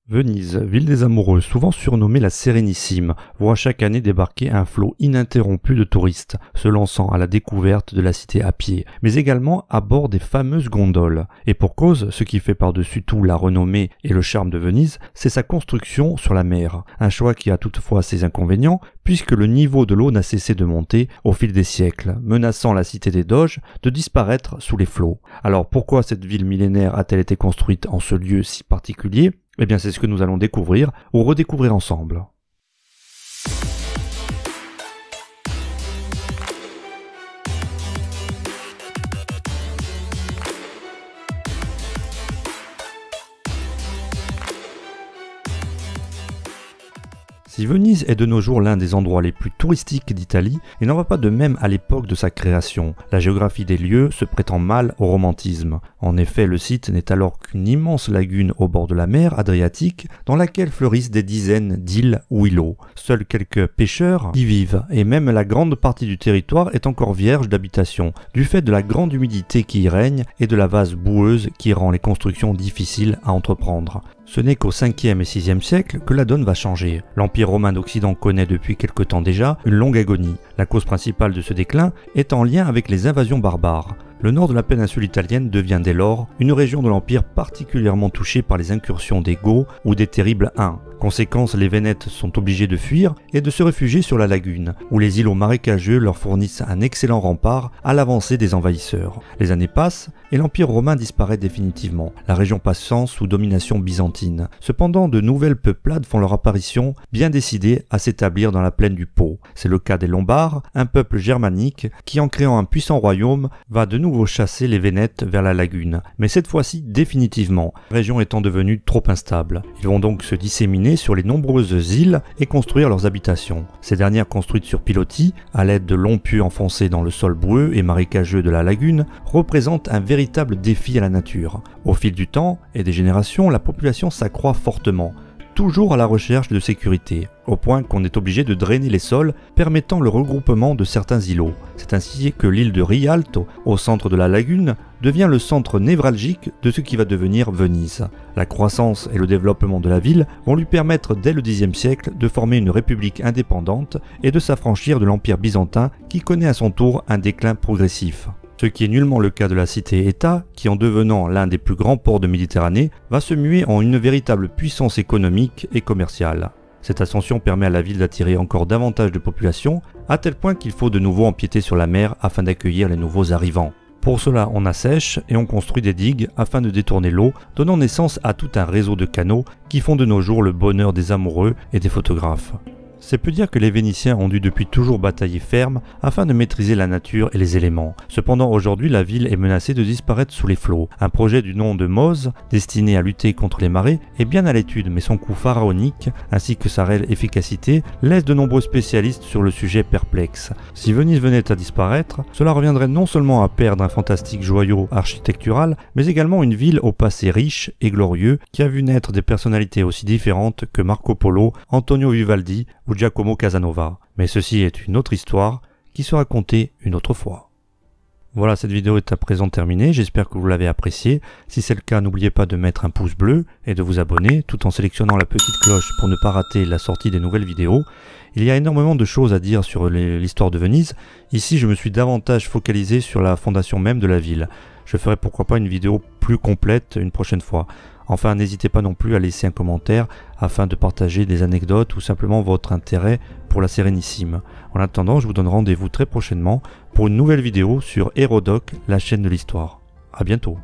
Venise, ville des amoureux, souvent surnommée la Sérénissime, voit chaque année débarquer un flot ininterrompu de touristes, se lançant à la découverte de la cité à pied, mais également à bord des fameuses gondoles. Et pour cause, ce qui fait par-dessus tout la renommée et le charme de Venise, c'est sa construction sur la mer. Un choix qui a toutefois ses inconvénients, puisque le niveau de l'eau n'a cessé de monter au fil des siècles, menaçant la cité des Doges de disparaître sous les flots. Alors pourquoi cette ville millénaire a-t-elle été construite en ce lieu si particulier ? Eh bien c'est ce que nous allons découvrir ou redécouvrir ensemble. Si Venise est de nos jours l'un des endroits les plus touristiques d'Italie, il n'en va pas de même à l'époque de sa création. La géographie des lieux se prétend mal au romantisme. En effet, le site n'est alors qu'une immense lagune au bord de la mer Adriatique, dans laquelle fleurissent des dizaines d'îles ou îlots. Seuls quelques pêcheurs y vivent, et même la grande partie du territoire est encore vierge d'habitation, du fait de la grande humidité qui y règne et de la vase boueuse qui rend les constructions difficiles à entreprendre. Ce n'est qu'au 5e et 6e siècle que la donne va changer. L'Empire romain d'Occident connaît depuis quelque temps déjà une longue agonie. La cause principale de ce déclin est en lien avec les invasions barbares. Le nord de la péninsule italienne devient dès lors une région de l'Empire particulièrement touchée par les incursions des Goths ou des terribles Huns. Conséquence, les Vénètes sont obligés de fuir et de se réfugier sur la lagune, où les îlots marécageux leur fournissent un excellent rempart à l'avancée des envahisseurs. Les années passent et l'Empire romain disparaît définitivement, la région passant sous domination byzantine. Cependant, de nouvelles peuplades font leur apparition, bien décidées à s'établir dans la plaine du Pô. C'est le cas des Lombards, un peuple germanique qui, en créant un puissant royaume, va de nouveau chasser les Vénètes vers la lagune, mais cette fois-ci définitivement, la région étant devenue trop instable. Ils vont donc se disséminer sur les nombreuses îles et construire leurs habitations. Ces dernières, construites sur pilotis, à l'aide de longs puits enfoncés dans le sol boueux et marécageux de la lagune, représentent un véritable défi à la nature. Au fil du temps et des générations, la population s'accroît fortement, toujours à la recherche de sécurité, au point qu'on est obligé de drainer les sols, permettant le regroupement de certains îlots. C'est ainsi que l'île de Rialto, au centre de la lagune, devient le centre névralgique de ce qui va devenir Venise. La croissance et le développement de la ville vont lui permettre dès le Xe siècle de former une république indépendante et de s'affranchir de l'Empire byzantin qui connaît à son tour un déclin progressif. Ce qui est nullement le cas de la cité-État, qui en devenant l'un des plus grands ports de Méditerranée, va se muer en une véritable puissance économique et commerciale. Cette ascension permet à la ville d'attirer encore davantage de population, à tel point qu'il faut de nouveau empiéter sur la mer afin d'accueillir les nouveaux arrivants. Pour cela, on assèche et on construit des digues afin de détourner l'eau, donnant naissance à tout un réseau de canaux qui font de nos jours le bonheur des amoureux et des photographes. C'est peu dire que les Vénitiens ont dû depuis toujours batailler ferme afin de maîtriser la nature et les éléments. Cependant, aujourd'hui, la ville est menacée de disparaître sous les flots. Un projet du nom de Mose, destiné à lutter contre les marées, est bien à l'étude, mais son coût pharaonique, ainsi que sa réelle efficacité, laisse de nombreux spécialistes sur le sujet perplexes. Si Venise venait à disparaître, cela reviendrait non seulement à perdre un fantastique joyau architectural, mais également une ville au passé riche et glorieux, qui a vu naître des personnalités aussi différentes que Marco Polo, Antonio Vivaldi ou Giacomo Casanova. Mais ceci est une autre histoire qui sera contée une autre fois. Voilà, cette vidéo est à présent terminée, j'espère que vous l'avez appréciée. Si c'est le cas, n'oubliez pas de mettre un pouce bleu et de vous abonner, tout en sélectionnant la petite cloche pour ne pas rater la sortie des nouvelles vidéos. Il y a énormément de choses à dire sur l'histoire de Venise. Ici, je me suis davantage focalisé sur la fondation même de la ville. Je ferai pourquoi pas une vidéo plus complète une prochaine fois. Enfin, n'hésitez pas non plus à laisser un commentaire afin de partager des anecdotes ou simplement votre intérêt pour la Sérénissime. En attendant, je vous donne rendez-vous très prochainement pour une nouvelle vidéo sur Hérodoc, la chaîne de l'histoire. À bientôt.